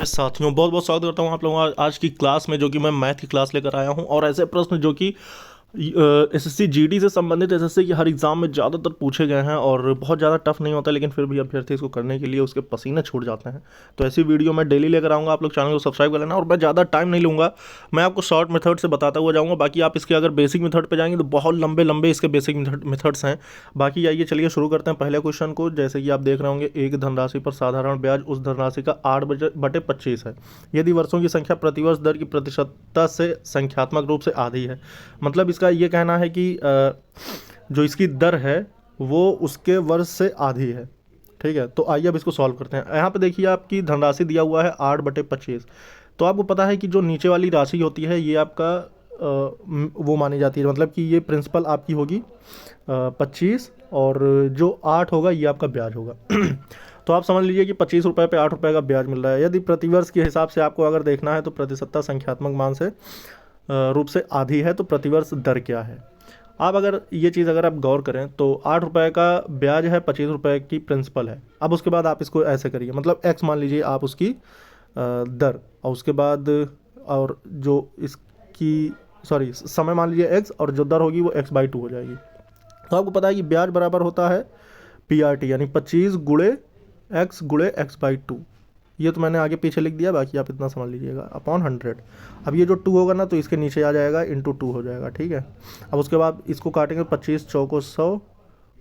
साथियों, बहुत बहुत स्वागत करता हूँ आप लोगों का आज की क्लास में, जो कि मैं मैथ की क्लास लेकर आया हूँ। और ऐसे प्रश्न जो कि एसएससी जीडी से संबंधित एसएससी के हर एग्जाम में ज़्यादातर पूछे गए हैं और बहुत ज़्यादा टफ नहीं होता, लेकिन फिर भी अभ्यर्थी इसको करने के लिए उसके पसीने छूट जाते हैं। तो ऐसी वीडियो मैं डेली लेकर आऊँगा, आप लोग चैनल को सब्सक्राइब कर लेना। और मैं ज़्यादा टाइम नहीं लूँगा, मैं आपको शॉर्ट मेथड से बताता हुआ जाऊँगा। बाकी आप इसके अगर बेसिक मेथड पे जाएंगे तो बहुत लंबे लंबे इसके बेसिक मेथड्स हैं। बाकी आइए चलिए शुरू करते हैं पहले क्वेश्चन को। जैसे कि आप देख रहे होंगे, एक धनराशि पर साधारण ब्याज उस धनराशि का 8/25 है यदि वर्षों की संख्या प्रतिवर्ष दर की प्रतिशतता से संख्यात्मक रूप से आधी है। मतलब इसका ये कहना है कि जो इसकी दर है वो उसके वर्ष से आधी है। ठीक है, तो आइए अब इसको सॉल्व करते हैं। यहाँ पे देखिए, आपकी धनराशि दिया हुआ है 8/25। तो आपको पता है कि जो नीचे वाली राशि होती है ये आपका वो मानी जाती है, मतलब कि ये प्रिंसिपल आपकी होगी 25, और जो 8 होगा ये आपका ब्याज होगा। तो आप समझ लीजिए कि 25 रुपये पे 8 रुपये का ब्याज मिल रहा है। यदि प्रतिवर्ष के हिसाब से आपको अगर देखना है तो प्रतिशतता संख्यात्मक मान से रूप से आधी है, तो प्रतिवर्ष दर क्या है। आप अगर ये चीज़ अगर आप गौर करें तो 8 रुपये का ब्याज है, 25 रुपये की प्रिंसिपल है। अब उसके बाद आप इसको ऐसे करिए, मतलब एक्स मान लीजिए आप उसकी दर, और उसके बाद और जो इसकी सॉरी समय मान लीजिए एक्स, और जो दर होगी वो x/2 हो जाएगी। तो आपको पता है कि ब्याज बराबर होता है PRT, यानी 25 गुणे x गुणे x/2। ये तो मैंने आगे पीछे लिख दिया, बाकी आप इतना समझ लीजिएगा, अपॉन 100। अब ये जो 2 होगा ना तो इसके नीचे आ जाएगा, इंटू 2 हो जाएगा। ठीक है, अब उसके बाद इसको काटेंगे, 25 चौको 100,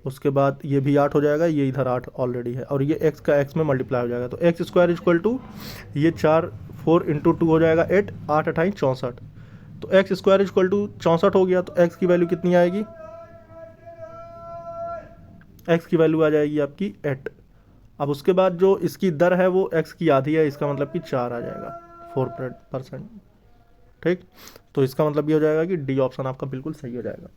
उसके बाद ये भी 8 हो जाएगा, ये इधर 8 ऑलरेडी है, और ये x का x में मल्टीप्लाई हो जाएगा। तो x² इक्वल टू ये 4 इंटू 2 हो जाएगा 8, 8 अठाई 64। तो x² इक्वल टू 64 हो गया। तो x की वैल्यू कितनी आएगी, x की वैल्यू आ जाएगी आपकी 8। अब उसके बाद जो इसकी दर है वो x की आधी है, इसका मतलब कि 4 आ जाएगा, 4%। ठीक, तो इसका मतलब ये हो जाएगा कि डी ऑप्शन आपका बिल्कुल सही हो जाएगा।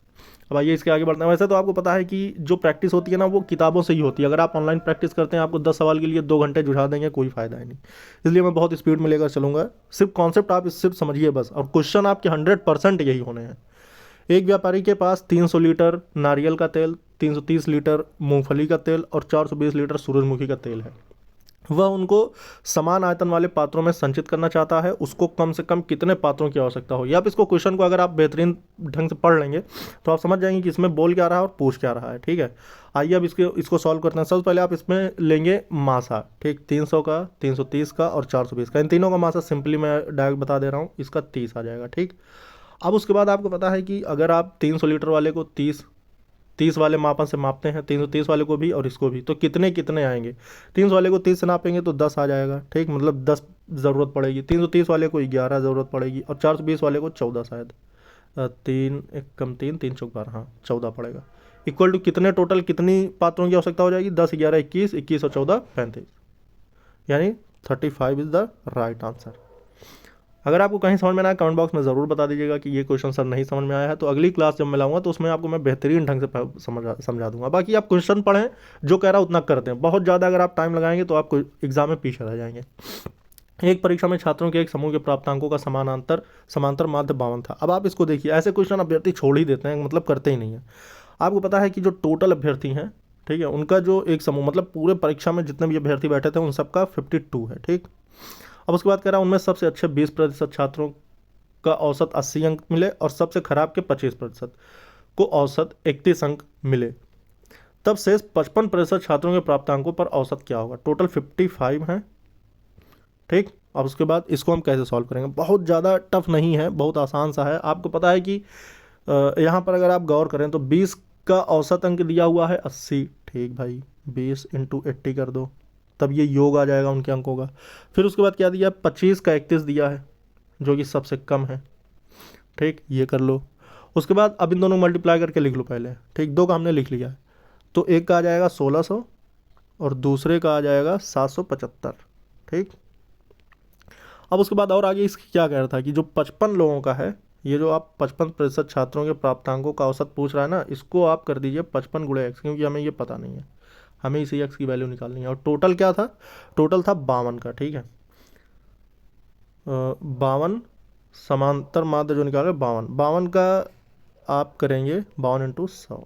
अब आइए इसके आगे बढ़ते हैं। वैसे तो आपको पता है कि जो प्रैक्टिस होती है ना वो किताबों से ही होती है। अगर आप ऑनलाइन प्रैक्टिस करते हैं, आपको 10 सवाल के लिए 2 घंटे जुझा देंगे, कोई फायदा ही नहीं। इसलिए मैं बहुत स्पीड में लेकर चलूँगा। सिर्फ कॉन्सेप्ट आप सिर्फ समझिए बस, और क्वेश्चन आपके 100% यही होने हैं। एक व्यापारी के पास 300 लीटर नारियल का तेल, 330 लीटर मूंगफली का तेल और 420 लीटर सूरजमुखी का तेल है। वह उनको समान आयतन वाले पात्रों में संचित करना चाहता है। उसको कम से कम कितने पात्रों की आवश्यकता होगी। आप इसको क्वेश्चन को अगर आप बेहतरीन ढंग से पढ़ लेंगे तो आप समझ जाएंगे कि इसमें बोल क्या रहा है और पूछ क्या रहा है। ठीक है, आइए अब इसको सॉल्व करते हैं। सबसे पहले आप इसमें लेंगे मासा। ठीक, 300 का, 330 का और 420 का, इन तीनों का मासा सिंपली मैं डायरेक्ट बता दे रहा हूँ, इसका 30 आ जाएगा। ठीक, अब उसके बाद आपको पता है कि अगर आप 300 लीटर वाले को 30 30 वाले मापन से मापते हैं, 330 वाले को भी और इसको भी, तो कितने कितने आएंगे। 300 वाले को 30 से नापेंगे तो 10 आ जाएगा। ठीक, मतलब 10 ज़रूरत पड़ेगी। 330 वाले को 11 ज़रूरत पड़ेगी, और 420 वाले को 14 शायद। 3 एक कम 3, 3 चौक 12, हाँ 14 पड़ेगा। इक्वल टू कितने, टोटल कितनी पात्रों की आवश्यकता हो जाएगी, 10, 11, 21, 21 और 14 35, यानी 35 इज़ द राइट आंसर। अगर आपको कहीं समझ में ना आए, कमेंट बॉक्स में ज़रूर बता दीजिएगा कि ये क्वेश्चन सर नहीं समझ में आया है। तो अगली क्लास जब मैं लाऊंगा तो उसमें आपको मैं बेहतरीन ढंग से समझा दूंगा। बाकी आप क्वेश्चन पढ़ें, जो कह रहा है उतना करते हैं। बहुत ज़्यादा अगर आप टाइम लगाएंगे तो आप एग्जाम में पीछे रह जाएंगे। एक परीक्षा में छात्रों के एक समूह के प्राप्तांकों का समांतर माध्य 52 था। अब आप इसको देखिए, ऐसे क्वेश्चन अभ्यर्थी छोड़ ही देते हैं, मतलब करते ही नहीं है। आपको पता है कि जो टोटल अभ्यर्थी हैं, ठीक है, उनका जो एक समूह, मतलब पूरे परीक्षा में जितने भी अभ्यर्थी बैठे थे उन सबका 52 है। ठीक, अब उसके बाद कह रहा है उनमें सबसे अच्छे 20% छात्रों का औसत 80 अंक मिले और सबसे खराब के 25% को औसत 31 अंक मिले। तब शेष 55% छात्रों के प्राप्तांकों पर औसत क्या होगा। टोटल 55 है। ठीक, अब उसके बाद इसको हम कैसे सॉल्व करेंगे। बहुत ज़्यादा टफ नहीं है, बहुत आसान सा है। आपको पता है कि यहाँ पर अगर आप गौर करें तो 20 का औसत अंक दिया हुआ है 80। ठीक भाई, 20 इंटू 80 कर दो, तब ये योग आ जाएगा उनके अंकों का। फिर उसके बाद क्या दिया, 25 का 31 दिया है, जो कि सबसे कम है। ठीक, ये कर लो। उसके बाद अब इन दोनों को मल्टीप्लाई करके लिख लो पहले। ठीक, 2 का हमने लिख लिया है, तो एक का आ जाएगा 1600 और दूसरे का आ जाएगा 775। ठीक, अब उसके बाद और आगे इसकी क्या कह रहा था कि जो 55 लोगों का है, ये जो आप 55% छात्रों के प्राप्तांकों का औसत पूछ रहा है ना, इसको आप कर दीजिए 55 गुणे x, क्योंकि हमें ये पता नहीं है, हमें इसी x की वैल्यू निकालनी है। और टोटल क्या था, टोटल था 52 का। ठीक है, 52 समांतर माध्य जो निकाले 52 का आप करेंगे 52 इंटू 100।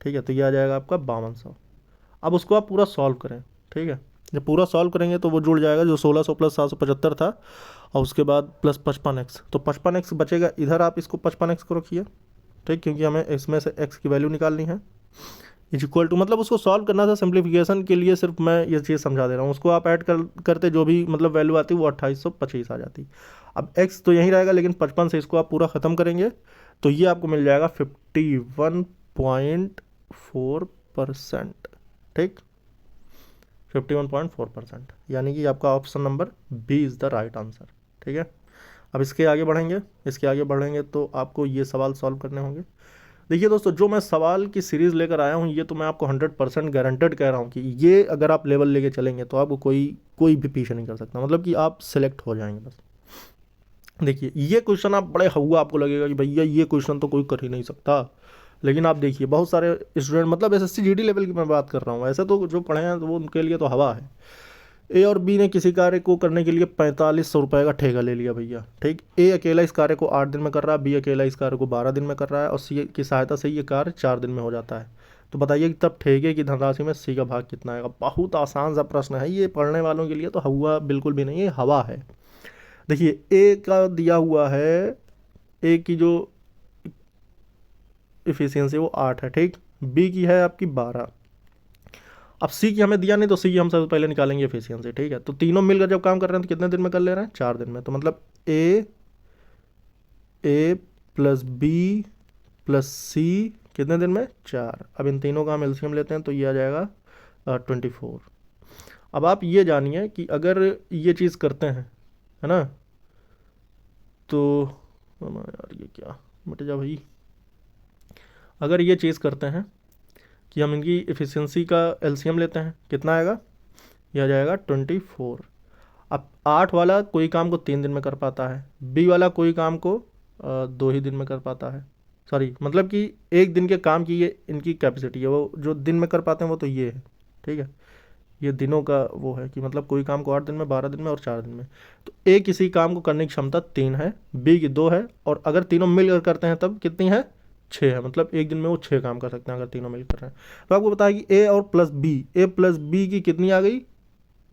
ठीक है, तो ये आ जाएगा आपका 5200। अब उसको आप पूरा सॉल्व करें। ठीक है, जब पूरा सॉल्व करेंगे तो वो जुड़ जाएगा, जो 1600 प्लस 775 था और उसके बाद प्लस 55x, तो 55x बचेगा इधर। आप इसको 55x को रखिए, ठीक, क्योंकि हमें इसमें से x की वैल्यू निकालनी है। इज इक्वल टू, मतलब उसको सॉल्व करना था सिंप्लीफिकेशन के लिए, सिर्फ मैं ये चीज़ समझा दे रहा हूँ। उसको आप ऐड करते जो भी मतलब वैल्यू आती वो 2825 आ जाती। अब x तो यहीं रहेगा, लेकिन 55 से इसको आप पूरा ख़त्म करेंगे तो ये आपको मिल जाएगा 51.4%, ठीक, 51.4%, यानी कि आपका option number B is the right answer. ठीक है, अब इसके आगे बढ़ेंगे तो आपको ये सवाल सॉल्व करने होंगे। देखिए दोस्तों, जो मैं सवाल की सीरीज़ लेकर आया हूँ ये तो मैं आपको 100% गारंटेड कह रहा हूँ कि ये अगर आप लेवल लेके चलेंगे तो आपको कोई भी पीछे नहीं कर सकता, मतलब कि आप सेलेक्ट हो जाएंगे बस। देखिए ये क्वेश्चन आप बड़े हुआ, आपको लगेगा कि भैया ये क्वेश्चन तो कोई कर ही नहीं सकता, लेकिन आप देखिए बहुत सारे स्टूडेंट, मतलब एसएससी जीडी लेवल की मैं बात कर रहा हूँ, ऐसे तो जो पढ़े हैं तो वो उनके लिए तो हवा है। ए और बी ने किसी कार्य को करने के लिए 4500 रुपये का ठेका ले लिया भैया, ठीक। ए अकेला इस कार्य को 8 दिन में कर रहा है, बी अकेला इस कार्य को 12 दिन में कर रहा है, और सी की सहायता से ये कार्य 4 दिन में हो जाता है। तो बताइए कि तब ठेके की धनराशि में सी का भाग कितना आएगा। बहुत आसान सा प्रश्न है ये, पढ़ने वालों के लिए तो हुआ बिल्कुल भी नहीं है, हवा है। देखिए ए का दिया हुआ है, ए की जो इफिशियंसी वो 8 है, ठीक। बी की है आपकी 12। अब सी की हमें दिया नहीं तो सी की हम सबसे पहले निकालेंगे एफिशिएंसी, ठीक है। तो तीनों मिलकर जब काम कर रहे हैं तो कितने दिन में कर ले रहे हैं, 4 दिन में। तो मतलब ए प्लस बी प्लस सी कितने दिन में, 4। अब इन तीनों का हम एलसीएम लेते हैं तो ये आ जाएगा 24। अब आप ये जानिए कि अगर ये चीज़ करते हैं, है ना, तो यार ये क्या, मिट जा भाई। अगर ये चीज़ करते हैं कि हम इनकी एफिशिएंसी का एलसीएम लेते हैं, कितना आएगा, यह आ जाएगा 24। अब 8 वाला कोई काम को 3 दिन में कर पाता है, बी वाला कोई काम को 2 ही दिन में कर पाता है। सॉरी, मतलब कि एक दिन के काम की ये इनकी कैपेसिटी है, वो जो दिन में कर पाते हैं वो तो ये है, ठीक है। ये दिनों का वो है कि मतलब कोई काम को 8 दिन में, 12 दिन में और 4 दिन में। तो ए किसी काम को करने की क्षमता 3 है, बी की 2 है, और अगर तीनों मिलकर करते हैं तब कितनी है, 6 है। मतलब एक दिन में वो 6 काम कर सकते हैं अगर तीनों मिलकर हैं। तो आपको पता है कि ए प्लस बी की कितनी आ गई,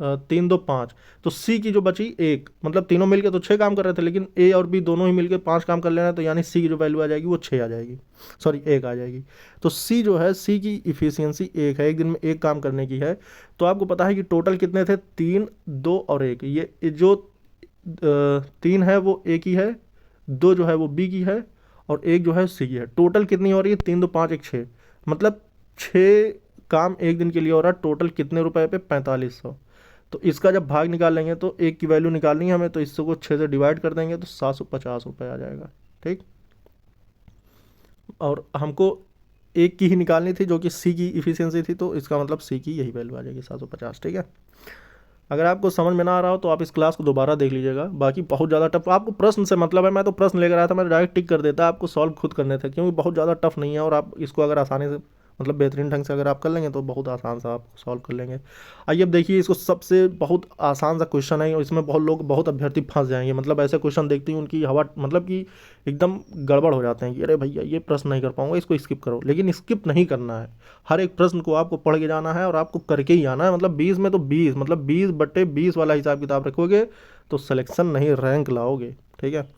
3 2 5। तो सी की जो बची 1, मतलब तीनों मिलकर तो 6 काम कर रहे थे, लेकिन ए और बी दोनों ही मिलकर 5 काम कर लेना है, तो यानी सी की जो वैल्यू आ जाएगी वो 6 आ जाएगी, सॉरी 1 आ जाएगी। तो सी जो है, सी की इफिशियंसी 1 है, एक दिन में 1 काम करने की है। तो आपको पता है कि टोटल कितने थे, 3 2 और 1। ये जो 3 है वो ए की है, 2 जो है वो बी की है, और 1 जो है सी की है। टोटल कितनी हो रही है, 3 2 5 1 6, मतलब 6 काम एक दिन के लिए हो रहा है। टोटल कितने रुपए पे, 4500। तो इसका जब भाग निकाल लेंगे तो एक की वैल्यू निकालनी है हमें, तो इसको 6 से डिवाइड कर देंगे तो 750 रुपये आ जाएगा, ठीक। और हमको एक की ही निकालनी थी जो कि सी की इफिशियंसी थी, तो इसका मतलब सी की यही वैल्यू आ जाएगी 750, ठीक है। अगर आपको समझ में ना आ रहा हो तो आप इस क्लास को दोबारा देख लीजिएगा। बाकी बहुत ज़्यादा टफ, आपको प्रश्न से मतलब है, मैं तो प्रश्न लेकर आया था, मैं डायरेक्ट टिक कर देता, आपको सॉल्व खुद करने थे, क्योंकि बहुत ज़्यादा टफ नहीं है, और आप इसको अगर आसानी से मतलब बेहतरीन ढंग से अगर आप कर लेंगे तो बहुत आसान सा आप सॉल्व कर लेंगे। आइए अब देखिए, इसको सबसे बहुत आसान सा क्वेश्चन है, और इसमें बहुत अभ्यर्थी फंस जाएंगे। मतलब ऐसे क्वेश्चन देखते ही उनकी हवा, मतलब कि एकदम गड़बड़ हो जाते हैं कि अरे भैया ये प्रश्न नहीं कर पाऊंगा, इसको स्किप करो। लेकिन स्किप नहीं करना है, हर एक प्रश्न को आपको पढ़ के जाना है और आपको करके ही आना है। मतलब 20 में तो 20, मतलब 20/20 वाला हिसाब किताब रखोगे तो सिलेक्शन नहीं, रैंक लाओगे, ठीक है।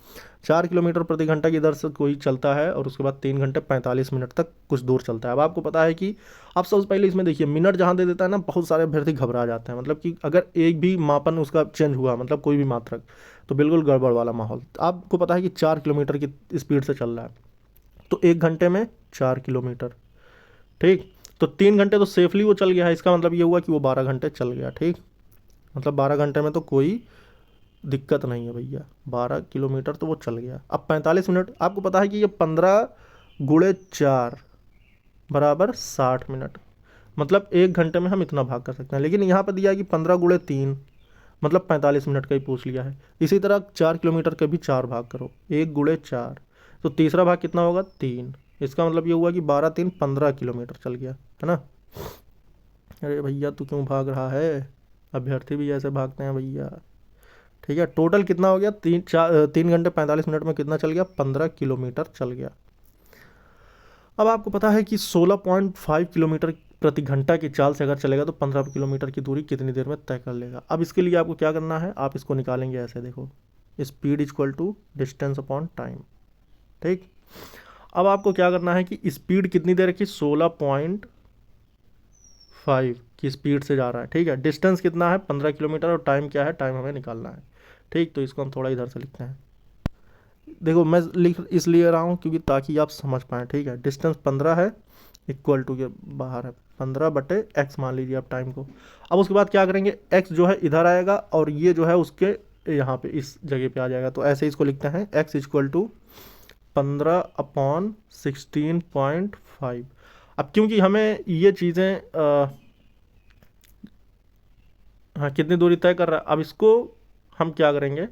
4 किलोमीटर प्रति घंटा की दर से कोई चलता है, और उसके बाद 3 घंटे 45 मिनट तक कुछ दूर चलता है। अब आपको पता है कि आप सबसे पहले इसमें देखिए, मिनट जहाँ दे देता है ना, बहुत सारे अभ्यर्थी घबरा जाते हैं। मतलब कि अगर एक भी मापन उसका चेंज हुआ, मतलब कोई भी मात्रक, तो बिल्कुल गड़बड़ वाला माहौल। आपको पता है कि 4 किलोमीटर की स्पीड से चल रहा है, तो 1 घंटे में 4 किलोमीटर, ठीक। तो 3 घंटे तो सेफली वो चल गया है, इसका मतलब ये हुआ कि वो 12 घंटे चल गया, ठीक। मतलब 12 घंटे में तो कोई दिक्कत नहीं है भैया, 12 किलोमीटर तो वो चल गया। अब 45 मिनट, आपको पता है कि ये 15 गुणे 4 बराबर 60 मिनट, मतलब 1 घंटे में हम इतना भाग कर सकते हैं। लेकिन यहाँ पर दिया है कि 15 गुणे 3, मतलब 45 मिनट का ही पूछ लिया है। इसी तरह 4 किलोमीटर के भी 4 भाग करो, 1 गुणे 4, तो तीसरा भाग कितना होगा, 3। इसका मतलब ये हुआ कि 12 3 15 किलोमीटर चल गया, है ना। अरे भैया तू क्यों भाग रहा है, अभ्यर्थी भी ऐसे भागते हैं भैया, ठीक है। टोटल कितना हो गया, 3 घंटे 45 मिनट में कितना चल गया, 15 किलोमीटर चल गया। अब आपको पता है कि 16.5 किलोमीटर प्रति घंटा की चाल से अगर चलेगा तो 15 किलोमीटर की दूरी कितनी देर में तय कर लेगा। अब इसके लिए आपको क्या करना है, आप इसको निकालेंगे ऐसे, देखो speed equal to distance upon time. ठीक, अब आपको क्या करना है कि स्पीड कितनी देर की 16.5 की स्पीड से जा रहा है। ठीक है, डिस्टेंस कितना है 15 किलोमीटर और टाइम क्या है, टाइम हमें निकालना है। ठीक, तो इसको हम थोड़ा इधर से लिखते हैं। देखो मैं लिख इसलिए रहा हूँ क्योंकि ताकि आप समझ पाएँ। ठीक है, डिस्टेंस 15 है, इक्वल टू के बाहर है 15/x मान लीजिए आप टाइम को। अब उसके बाद क्या करेंगे, x जो है इधर आएगा और ये जो है उसके यहाँ पे इस जगह पे आ जाएगा। तो ऐसे इसको लिखते हैं x इक्वल टू 15/16.5। अब क्योंकि हमें ये चीज़ें हाँ कितनी दूरी तय कर रहा है, अब इसको हम क्या करेंगे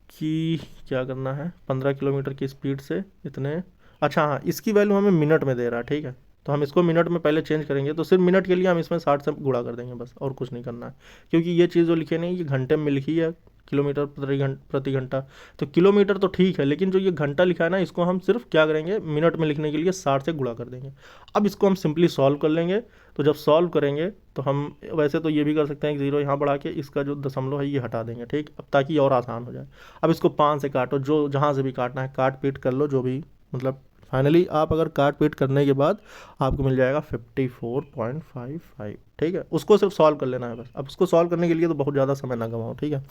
कि क्या करना है, 15 किलोमीटर की स्पीड से इतने, अच्छा हाँ इसकी वैल्यू हमें मिनट में दे रहा है। ठीक है, तो हम इसको मिनट में पहले चेंज करेंगे, तो सिर्फ मिनट के लिए हम इसमें 60 से गुणा कर देंगे बस, और कुछ नहीं करना है। क्योंकि ये चीज़ जो लिखे नहीं, ये घंटे में लिखी है, किलोमीटर प्रति घंटा। तो किलोमीटर तो ठीक है, लेकिन जो ये घंटा लिखा है ना, इसको हम सिर्फ क्या करेंगे, मिनट में लिखने के लिए 60 से गुणा कर देंगे। अब इसको हम सिंपली सॉल्व कर लेंगे। तो जब सॉल्व करेंगे तो हम वैसे तो ये भी कर सकते हैं कि 0 यहाँ बढ़ा के इसका जो दशमलव है ये हटा देंगे। ठीक, अब ताकि और आसान हो जाए। अब इसको 5 से काटो, जो जहाँ से भी काटना है काट पीट कर लो, जो भी मतलब फाइनली आप अगर काट पीट करने के बाद आपको मिल जाएगा 54.55। ठीक है, उसको सिर्फ सॉल्व कर लेना है बस। अब उसको सॉल्व करने के लिए तो बहुत ज़्यादा समय ना गवाओ। ठीक है,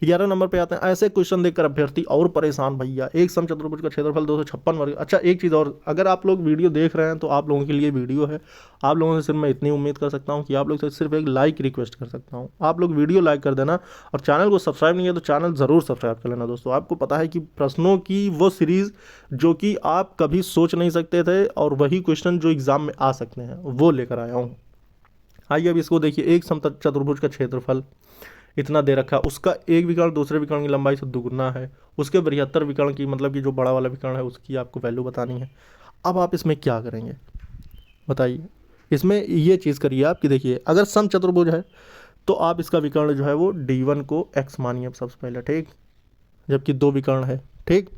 11 नंबर पे आते हैं। ऐसे क्वेश्चन देखकर अभ्यर्थी और परेशान भैया, एक समचतुर्भुज का क्षेत्रफल 256 वर्ग। अच्छा एक चीज़ और, अगर आप लोग वीडियो देख रहे हैं तो आप लोगों के लिए वीडियो है। आप लोगों से सिर्फ मैं इतनी उम्मीद कर सकता हूँ कि आप लोग से सिर्फ एक लाइक रिक्वेस्ट कर सकता हूँ, आप लोग वीडियो लाइक कर देना। और चैनल को सब्सक्राइब नहीं है तो चैनल ज़रूर सब्सक्राइब कर लेना दोस्तों। आपको पता है कि प्रश्नों की वो सीरीज़ जो कि आप कभी सोच नहीं सकते थे और वही क्वेश्चन जो एग्ज़ाम में आ सकते हैं वो लेकर आया हूँ। आइए अब इसको देखिए, एक समचतुर्भुज का क्षेत्रफल इतना दे रखा है, उसका एक विकर्ण दूसरे विकर्ण की लंबाई से दुगुना है, उसके बृहत्तर विकर्ण की मतलब कि जो बड़ा वाला विकर्ण है उसकी आपको वैल्यू बतानी है। अब आप इसमें क्या करेंगे बताइए, इसमें ये चीज़ करिए आप कि देखिए अगर समचतुर्भुज है तो आप इसका विकर्ण जो है वो d1 को x मानिए सबसे पहले। ठीक, जबकि दो विकर्ण है। ठीक,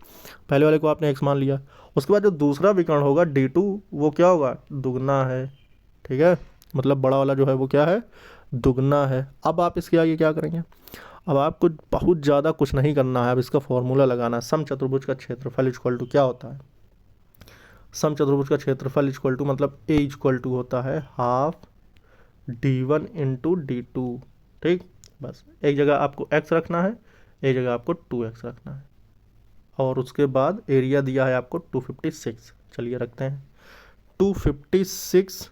पहले वाले को आपने x मान लिया, उसके बाद जो दूसरा विकर्ण होगा d2 वो क्या होगा, दुगना है। ठीक है, मतलब बड़ा वाला जो है वो क्या है, दुगना है। अब आप इसके आगे क्या करेंगे, अब आपको बहुत ज़्यादा कुछ नहीं करना है, अब इसका फॉर्मूला लगाना है। समचतुर्भुज का क्षेत्रफल इक्वल टू क्या होता है, समचतुर्भुज का क्षेत्रफल इक्वल टू मतलब a इक्वल टू होता है हाफ d1 इंटू d2। ठीक, बस एक जगह आपको x रखना है, एक जगह आपको 2x रखना है, और उसके बाद एरिया दिया है आपको 256। चलिए रखते हैं 256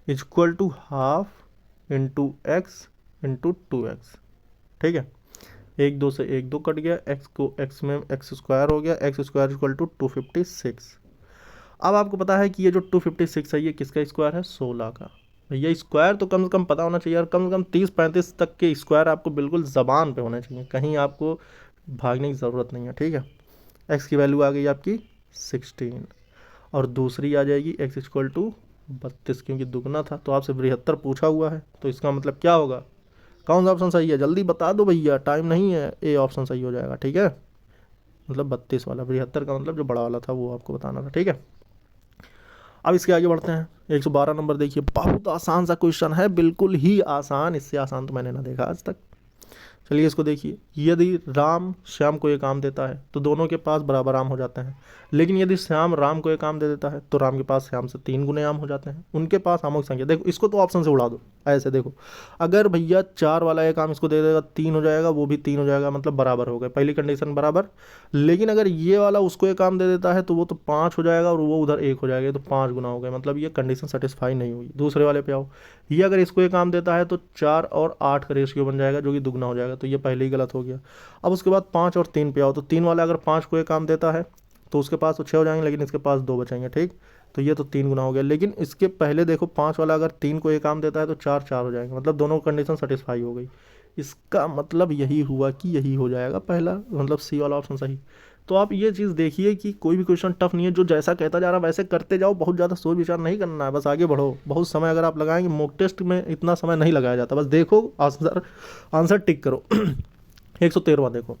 equal to half into X into 2x। ठीक है, एक दो से एक दो कट गया, x को x में x स्क्वायर हो गया, x स्क्वायर इक्वल टू 256। अब आपको पता है कि ये जो 256 है ये किसका स्क्वायर है, 16 का। भैया स्क्वायर तो कम से कम पता होना चाहिए, और कम से कम 30-35 तक के स्क्वायर आपको बिल्कुल ज़बान पे होने चाहिए, कहीं आपको भागने की ज़रूरत नहीं है। ठीक है, x की वैल्यू आ गई आपकी 16 और दूसरी आ जाएगी x इक्वल टू 32, क्योंकि दुगना था तो आपसे बृहत्तर पूछा हुआ है, तो इसका मतलब क्या होगा, कौन सा ऑप्शन सही है, जल्दी बता दो भैया, टाइम नहीं है, ए ऑप्शन सही हो जाएगा। ठीक है, मतलब 32 वाला, बृहत्तर का मतलब जो बड़ा वाला था वो आपको बताना था। ठीक है, अब इसके आगे बढ़ते हैं। 112 नंबर देखिए, बहुत आसान सा क्वेश्चन है, बिल्कुल ही आसान, इससे आसान तो मैंने ना देखा आज तक। चलिए इसको देखिए, यदि राम श्याम को ये काम देता है तो दोनों के पास बराबर आम हो जाते हैं, लेकिन यदि श्याम राम को ये काम दे देता है तो राम के पास श्याम से 3 गुने आम हो जाते हैं। उनके पास आमों की संख्या, देखो इसको तो ऑप्शन से उड़ा दो। ऐसे देखो, अगर भैया 4 वाला एक आम इसको दे देगा 3 हो जाएगा, वो भी 3 हो जाएगा, मतलब बराबर हो गए, पहली कंडीशन बराबर। लेकिन अगर ये वाला उसको एक काम दे देता है तो वो तो 5 हो जाएगा और वो उधर 1 हो जाएगा, तो 5 गुना हो गए, मतलब ये कंडीशन सेटिस्फाई नहीं हुई। दूसरे वाले पे आओ, ये अगर इसको एक काम देता है तो 4 और 8 का रेशियो बन जाएगा, जो कि दुगना हो जाएगा, तो ये पहले ही गलत हो गया। अब उसके बाद 5 और 3 पे आओ, तो 3 वाला अगर 5 को एक काम देता है तो उसके पास तो 6 हो जाएंगे, लेकिन इसके पास 2 बचेंगे। ठीक, तो ये तो 3 गुना हो गया। लेकिन इसके पहले देखो 5 वाला अगर 3 को एक काम देता है तो 4 हो जाएंगे, मतलब दोनों कंडीशन सेटिस्फाई हो गई। इसका मतलब यही हुआ कि यही हो जाएगा पहला, मतलब सी वाला ऑप्शन सही। तो आप ये चीज़ देखिए कि कोई भी क्वेश्चन टफ नहीं है, जो जैसा कहता जा रहा है वैसे करते जाओ, बहुत ज़्यादा सोच विचार नहीं करना है, बस आगे बढ़ो। बहुत समय अगर आप लगाएंगे, मॉक टेस्ट में इतना समय नहीं लगाया जाता, बस देखो आंसर टिक करो। 113वां देखो,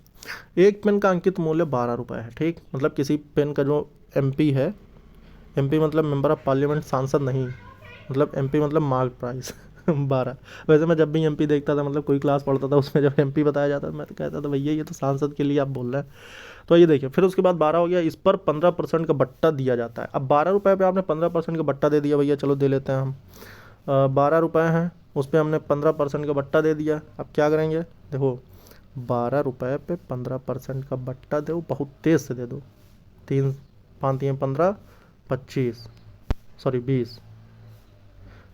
एक पेन का अंकित मूल्य 12 रुपये है। ठीक, मतलब किसी पेन का जो MP है MP मतलब मेंबर ऑफ पार्लियामेंट, सांसद नहीं, मतलब MP मतलब मार्क प्राइस 12। वैसे मैं जब भी MP देखता था, मतलब कोई क्लास पढ़ता था, उसमें जब MP बताया जाता था मैं तो कहता था भैया ये तो सांसद के लिए आप बोल रहे हैं। तो ये देखिए, फिर उसके बाद 12 हो गया, इस पर 15% का बट्टा दिया जाता है। अब 12 रुपये पे आपने 15% का बट्टा दे दिया, भैया चलो दे लेते हैं हम। 12 रुपये हैं, उस पर हमने 15% का बट्टा दे दिया। अब क्या करेंगे, देखो 12 रुपये पे 15% का बट्टा दो, बहुत तेज़ से दे दो। 3 5 3 15 25, सॉरी 20,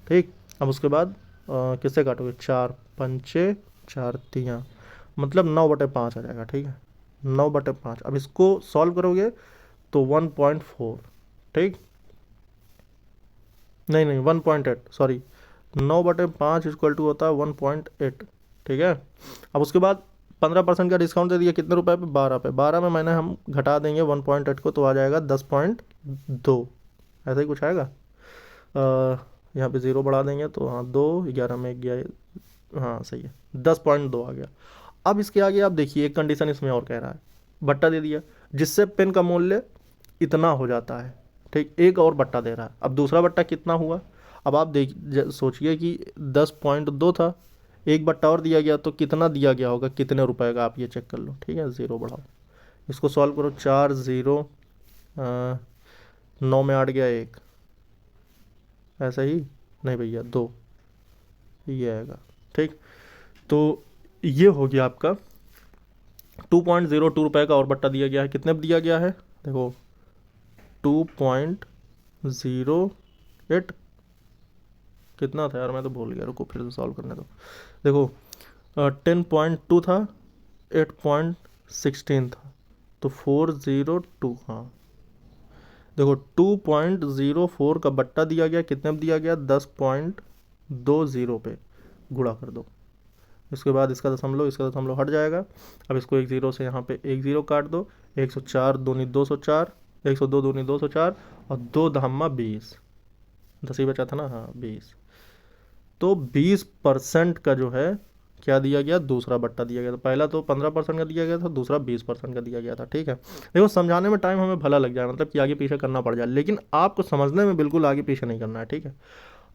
ठीक। अब उसके बाद किससे काटोगे, 4 5 4 3, मतलब 9/5 आ जाएगा, ठीक है। 9/5। अब इसको सॉल्व करोगे तो 1.4, ठीक, नहीं नहीं 1.8, सॉरी 9/5 इक्वल टू होता है 1.8, ठीक है। अब उसके बाद 15% का डिस्काउंट दे दिया, कितने रुपए पे, 12 पे। 12 में मैंने हम घटा देंगे 1.8 को, तो आ जाएगा 10.2, ऐसा ही कुछ आएगा। यहाँ पे ज़ीरो बढ़ा देंगे तो हाँ 2, 11 में गया, हाँ सही है, 10.2 आ गया। अब इसके आगे आप देखिए, एक कंडीशन इसमें और कह रहा है, बट्टा दे दिया जिससे पेन का मूल्य इतना हो जाता है, ठीक। एक और बट्टा दे रहा है, अब दूसरा बट्टा कितना हुआ, अब आप देख सोचिए कि 10.2 था, एक बट्टा और दिया गया तो कितना दिया गया होगा, कितने रुपए का, आप ये चेक कर लो, ठीक है। ज़ीरो बढ़ाओ, इसको सॉल्व करो, 4 0, 9 में 8 गया 1, ऐसा ही, नहीं भैया 2, ये आएगा, ठीक। तो ये हो गया आपका 2.02 रुपये का और बट्टा दिया गया है। कितने पे दिया गया है, देखो 2.08, कितना था यार मैं तो भूल गया, रुको फिर से सॉल्व करने दो। देखो 10.2 था, 8.16 था, तो 402, हाँ देखो 2.04 का बट्टा दिया गया, कितने पे दिया गया, 10.20 पे गुणा कर दो। इसके बाद इसका दशमलव, इसका दशमलव हट जाएगा। अब इसको एक ज़ीरो से यहाँ पे एक ज़ीरो काट दो, 104 दूनी 204, 102 दूनी 204, और 2 धामा 20, 10 ही बचा था ना, हाँ 20। तो 20% का जो है क्या दिया गया, दूसरा बट्टा दिया गया था। पहला तो 15% का दिया गया था, दूसरा 20% का दिया गया था, ठीक है। देखो समझाने में टाइम हमें भला लग जाए, मतलब कि आगे पीछे करना पड़ जाए, लेकिन आपको समझने में बिल्कुल आगे पीछे नहीं करना है, ठीक है।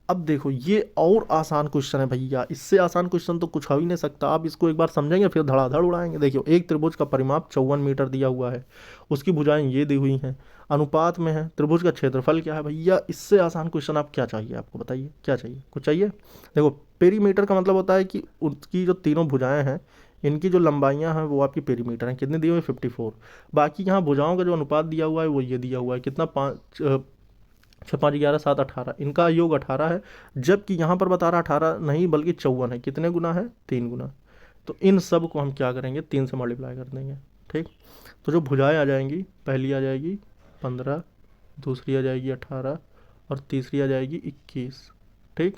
अब देखो ये और आसान क्वेश्चन है भैया, इससे आसान क्वेश्चन तो कुछ हो ही नहीं सकता। आप इसको एक बार समझेंगे फिर धड़ाधड़ उड़ाएंगे। देखियो, एक त्रिभुज का परिमाप 54 मीटर दिया हुआ है, उसकी भुजाएं ये दी हुई हैं, अनुपात में है, त्रिभुज का क्षेत्रफल क्या है। भैया इससे आसान क्वेश्चन आप क्या चाहिए, आपको बताइए क्या चाहिए, कुछ चाहिए। देखो पेरीमीटर का मतलब होता है कि उनकी जो तीनों भुजाएं हैं, इनकी जो लंबाइयां हैं वो आपकी पेरीमीटर हैं, कितने दिए हुए 54। बाकी यहाँ भुजाओं का जो अनुपात दिया हुआ है वो ये दिया हुआ है, कितना, 5 6 5 11 7 18, इनका योग 18 है, जबकि यहाँ पर बता रहा 18 नहीं बल्कि 54 है। कितने गुना है, 3 गुना। तो इन सब को हम क्या करेंगे, 3 से मल्टीप्लाई कर देंगे, ठीक। तो जो भुजाएं आ जाएंगी, पहली आ जाएगी 15, दूसरी आ जाएगी 18, और तीसरी आ जाएगी 21, ठीक।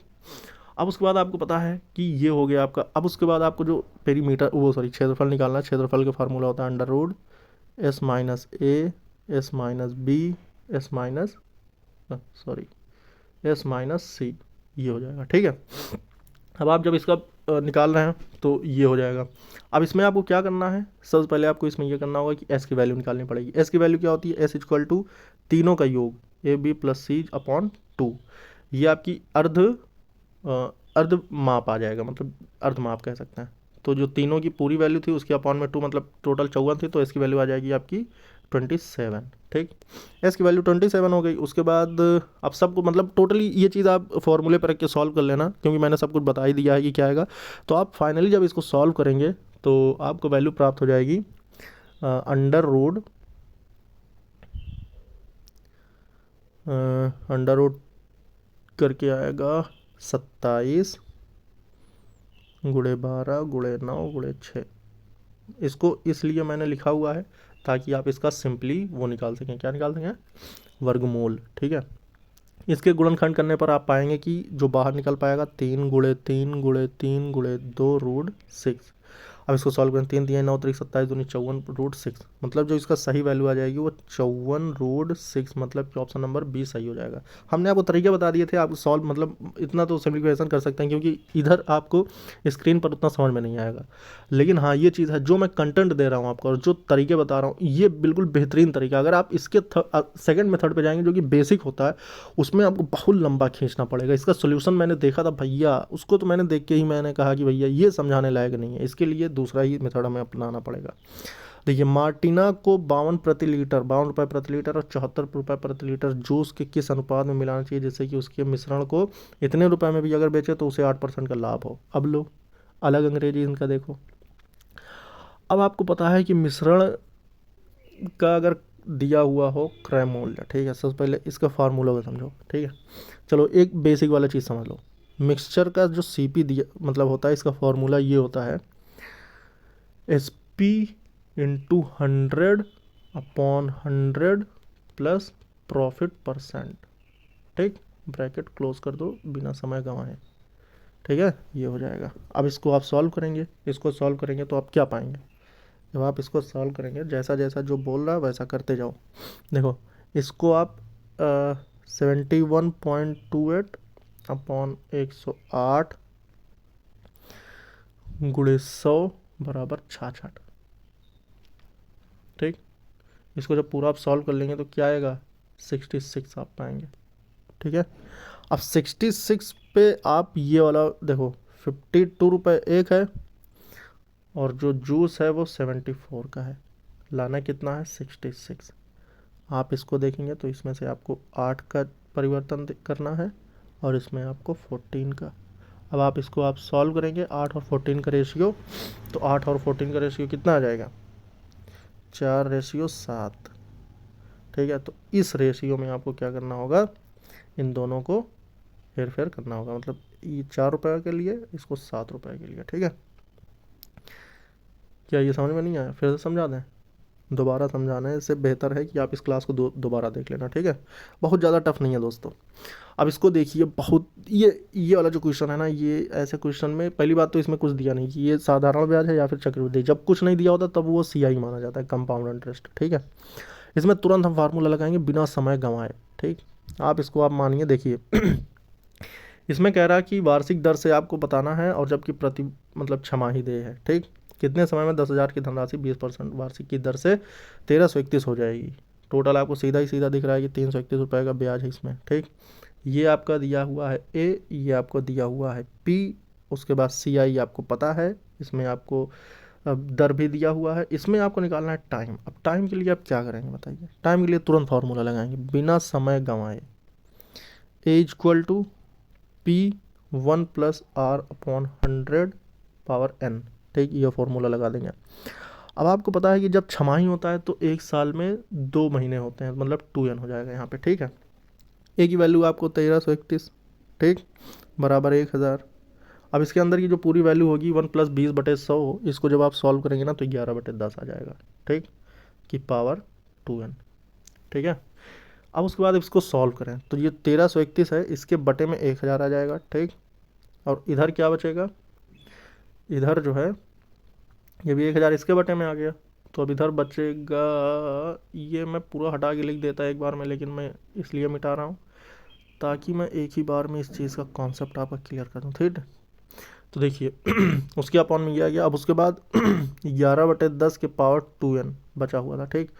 अब उसके बाद आपको पता है कि ये हो गया आपका। अब उसके बाद आपको जो पेरीमीटर, वो सॉरी क्षेत्रफल निकालना है। क्षेत्रफल का फार्मूला होता है under root S minus A, S minus B, S minus, sorry S minus C, ये हो जाएगा, ठीक है। अब आप जब इसका निकाल रहे हैं तो ये हो जाएगा। अब इसमें आपको क्या करना है, सबसे पहले आपको इसमें ये करना होगा कि S की वैल्यू निकालनी पड़ेगी। S की वैल्यू क्या होती है, S इक्वल टू तीनों का योग A B plus C upon 2, ये आपकी अर्ध माप आ जाएगा, मतलब अर्ध माप कह सकते हैं। तो जो तीनों की पूरी वैल्यू थी उसकी अपॉन में 2, मतलब टोटल 54 थी, तो इसकी वैल्यू आ जाएगी आपकी 27, ठीक। एस की वैल्यू 27 हो गई। उसके बाद आप सबको, मतलब टोटली ये चीज़ आप फॉर्मूले पर रख के सॉल्व कर लेना, क्योंकि मैंने सब कुछ बता ही दिया है कि क्या आएगा। तो आप फाइनली जब इसको सॉल्व करेंगे तो आपको वैल्यू प्राप्त हो जाएगी अंडर रूट करके आएगा 27 गुणे 12 गुणे 9 गुणे 6। इसको इसलिए मैंने लिखा हुआ है ताकि आप इसका सिंपली वो निकाल सकें, क्या निकाल सकें, वर्गमूल, ठीक है। इसके गुणनखंड करने पर आप पाएंगे कि जो बाहर निकल पाएगा 3 गुणे 3 गुणे 3 गुणे 2 रूट 6। अब इसको सॉल्व करें, 3 दिया 9 3 27 दूनी 54√6, मतलब जो इसका सही वैल्यू आ जाएगी वो 54√6, मतलब कि ऑप्शन नंबर बी सही हो जाएगा। हमने आपको तरीके बता दिए थे, आप सॉल्व मतलब इतना तो सिम्प्लीफिकेशन कर सकते हैं, क्योंकि इधर आपको स्क्रीन पर उतना समझ में नहीं आएगा। लेकिन हाँ ये चीज़ है, जो मैं कंटेंट दे रहा हूँ आपको और जो तरीके बता रहा हूँ ये बिल्कुल बेहतरीन तरीका। अगर आप इसके सेकंड मेथड पे जाएंगे जो कि बेसिक होता है, उसमें आपको बहुत लंबा खींचना पड़ेगा। इसका सोल्यूशन मैंने देखा था भैया, उसको तो मैंने देख के ही मैंने कहा कि भैया ये समझाने लायक नहीं है, इसके लिए दूसरा ही मेथड हमें अपनाना पड़ेगा। देखिए मार्टिना को 52 प्रति लीटर, 52 रुपये प्रति लीटर और 74 रुपये प्रति लीटर जूस के किस अनुपात में मिलाना चाहिए जिससे कि उसके मिश्रण को इतने रुपए में भी अगर बेचे तो उसे 8% का लाभ हो। अब लो अलग अंग्रेजी इनका देखो। अब आपको पता है कि मिश्रण का अगर दिया हुआ हो क्रय मूल्य, ठीक है, सबसे पहले इसका फार्मूला को समझो, ठीक है। चलो एक बेसिक वाला चीज़ समझ लो, मिक्सचर का जो सीपी दिया मतलब होता है, इसका फार्मूला ये होता है SP इंटू 100/100 प्लस प्रॉफिट %, ठीक, ब्रैकेट क्लोज कर दो बिना समय गंवाए, ठीक है, ये हो जाएगा। अब इसको आप सॉल्व करेंगे, इसको सॉल्व करेंगे तो आप क्या पाएंगे, जब आप इसको सॉल्व करेंगे जैसा जैसा जो बोल रहा है वैसा करते जाओ। देखो इसको आप 71.28/108 गुणे 100 बराबर 66, ठीक। इसको जब पूरा आप सॉल्व कर लेंगे तो क्या आएगा, 66 आप पाएंगे, ठीक है। अब 66 पे आप ये वाला देखो 52 रुपये एक है और जो जूस है वो 74 का है, लाना कितना है 66। आप इसको देखेंगे तो इसमें से आपको 8 का परिवर्तन करना है और इसमें आपको 14 का। अब आप इसको आप सॉल्व करेंगे 8 और 14 का रेशियो, तो 8 और 14 का रेशियो कितना आ जाएगा, 4:7, ठीक है। तो इस रेशियो में आपको क्या करना होगा, इन दोनों को हेर फेर करना होगा, मतलब ये 4 रुपये के लिए इसको 7 रुपये के लिए, ठीक है। क्या ये समझ में नहीं आया, फिर से समझा दें, दोबारा समझाने से बेहतर है कि आप इस क्लास को दोबारा देख लेना, ठीक है। बहुत ज़्यादा टफ नहीं है दोस्तों। अब इसको देखिए, बहुत ये वाला जो क्वेश्चन है ना, ये ऐसे क्वेश्चन में पहली बात तो इसमें कुछ दिया नहीं कि ये साधारण ब्याज है या फिर चक्रवृद्धि। जब कुछ नहीं दिया होता तब वो CI माना जाता है, कंपाउंड इंटरेस्ट, ठीक है। इसमें तुरंत हम फार्मूला लगाएंगे बिना समय गंवाए, ठीक। आप इसको आप मानिए, देखिए इसमें कह रहा है कि वार्षिक दर से आपको बताना है और जबकि प्रति मतलब छमाही दे है, ठीक। कितने समय में 10,000 की धनराशि 20% वार्षिक की दर से 1331 हो जाएगी। टोटल आपको सीधा ही सीधा दिख रहा है कि 331 रुपये का ब्याज है इसमें, ठीक। ये आपका दिया हुआ है A, ये आपको दिया हुआ है P, उसके बाद CI आपको पता है, इसमें आपको दर भी दिया हुआ है। इसमें आपको निकालना है टाइम। अब टाइम के लिए आप क्या करेंगे बताइए, टाइम के लिए तुरंत फार्मूला लगाएंगे बिना समय गंवाए, A = P1 + R/100 power n, ठीक, ये फॉर्मूला लगा देंगे। अब आपको पता है कि जब छमाही होता है तो एक साल में 2 महीने होते हैं, मतलब 2n हो जाएगा यहाँ पे, ठीक है। A की वैल्यू आपको 1331, ठीक, बराबर 1000। अब इसके अंदर की जो पूरी वैल्यू होगी 1 + 20/100, इसको जब आप सॉल्व करेंगे ना तो 11/10 आ जाएगा, ठीक, की पावर 2n, ठीक है। अब उसके बाद इसको सॉल्व करें तो ये 1331 है, इसके बटे में 1000 आ जाएगा, ठीक। और इधर क्या बचेगा, इधर जो है ये भी 1000 इसके बटे में आ गया, तो अब इधर बचेगा, ये मैं पूरा हटा के लिख देता एक बार में, लेकिन मैं इसलिए मिटा रहा हूँ ताकि मैं एक ही बार में इस चीज़ का कॉन्सेप्ट आपका क्लियर कर दूँ, ठीक है। तो देखिए उसके अपॉन में आ गया। अब उसके बाद 11/10 के पावर 2n बचा हुआ था, ठीक।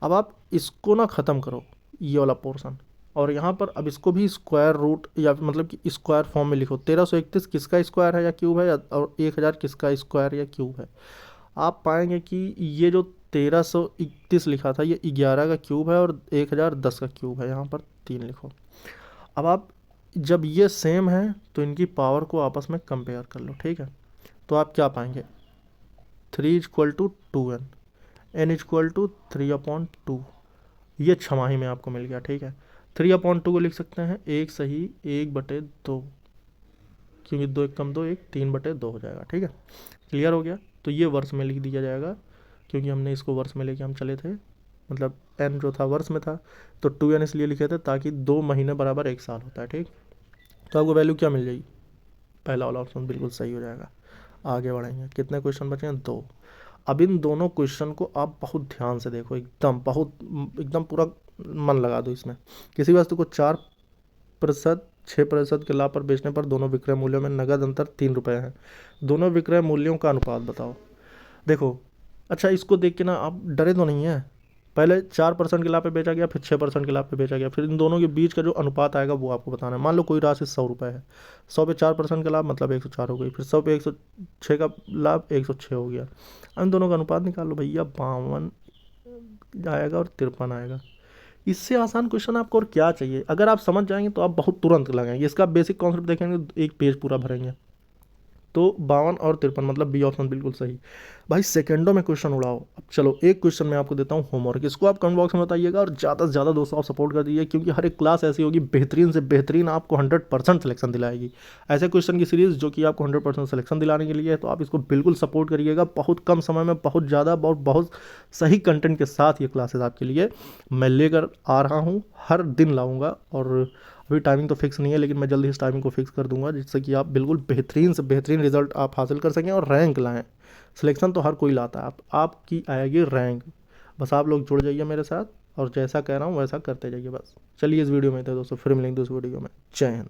अब आप इसको ना ख़त्म करो ये वाला पोर्शन, और यहाँ पर अब इसको भी स्क्वायर रूट या मतलब कि स्क्वायर फॉर्म में लिखो। 1331 किसका स्क्वायर है या क्यूब है, और 1000 किसका स्क्वायर या क्यूब है। आप पाएंगे कि ये जो 1331 लिखा था ये 11 का क्यूब है और 1000 10 का क्यूब है, यहाँ पर 3 लिखो। अब आप जब ये सेम है तो इनकी पावर को आपस में कंपेयर कर लो, ठीक है। तो आप क्या पाएंगे, 3 = 2n, n = 3/2, ये छमाही में आपको मिल गया, ठीक है। 3/2 को लिख सकते हैं 1 सही 1/2, क्योंकि 2 1 कम 2 1, 3/2 हो जाएगा, ठीक है। क्लियर हो गया। तो ये वर्ष में लिख दिया जाएगा, क्योंकि हमने इसको वर्ष में लेके हम चले थे, मतलब n जो था वर्ष में था, तो 2n इसलिए लिखे थे ताकि 2 महीने बराबर 1 साल होता है, ठीक। तो आपको वैल्यू क्या मिल जाएगी, पहला वाला ऑप्शन बिल्कुल सही हो जाएगा। आगे बढ़ेंगे। कितने क्वेश्चन बचे हैं? 2। अब इन दोनों क्वेश्चन को आप बहुत ध्यान से देखो, एकदम पूरा मन लगा दो इसमें। किसी वस्तु को 4% 6% के लाभ पर बेचने पर दोनों विक्रय मूल्यों में नगद अंतर 3 रुपये है। दोनों विक्रय मूल्यों का अनुपात बताओ। देखो, अच्छा इसको देख के ना आप डरे तो नहीं है। पहले 4% के लाभ पे बेचा गया, फिर 6% के लाभ पे बेचा गया, फिर इन दोनों के बीच का जो अनुपात आएगा वो आपको बताना है। मान लो कोई राशि 100 रुपये है, 100 पे 4% का लाभ मतलब 104 हो गई, फिर 100 पे 106 का लाभ 106 हो गया। अब इन दोनों का अनुपात निकाल लो भैया, 52 आएगा और 53 आएगा। इससे आसान क्वेश्चन आपको और क्या चाहिए? अगर आप समझ जाएंगे तो आप बहुत तुरंत लगाएंगे। इसका बेसिक कॉन्सेप्ट देखेंगे तो एक पेज पूरा भरेंगे। तो 52 और 53 मतलब बी ऑप्शन बिल्कुल सही। भाई सेकंडों में क्वेश्चन उड़ाओ। अब चलो एक क्वेश्चन मैं आपको देता हूँ होमवर्क, इसको आप कमेंट बॉक्स में बताइएगा और ज़्यादा से ज़्यादा दोस्तों आप सपोर्ट कर दीजिए, क्योंकि हर एक क्लास ऐसी होगी बेहतरीन से बेहतरीन आपको 100% सिलेक्शन दिलाएगी। ऐसे क्वेश्चन की सीरीज़ जो कि आपको 100% सिलेक्शन दिलाने के लिए है, तो आप इसको बिल्कुल सपोर्ट करिएगा। बहुत कम समय में बहुत ज़्यादा बहुत सही कंटेंट के साथ ये क्लासेस आपके लिए मैं लेकर आ रहा हूँ। हर दिन लाऊँगा, और अभी टाइमिंग तो फिक्स नहीं है, लेकिन मैं जल्दी इस टाइमिंग को फिक्स कर दूंगा, जिससे कि आप बिल्कुल बेहतरीन से बेहतरीन रिजल्ट आप हासिल कर सकें और रैंक लाएं। सिलेक्शन तो हर कोई लाता है, आपकी आएगी रैंक। बस आप लोग जुड़ जाइए मेरे साथ, और जैसा कह रहा हूँ वैसा करते जाइए बस। चलिए इस वीडियो में थे दोस्तों, फिर मिलेंगे दूसरी वीडियो में। जय हिंद।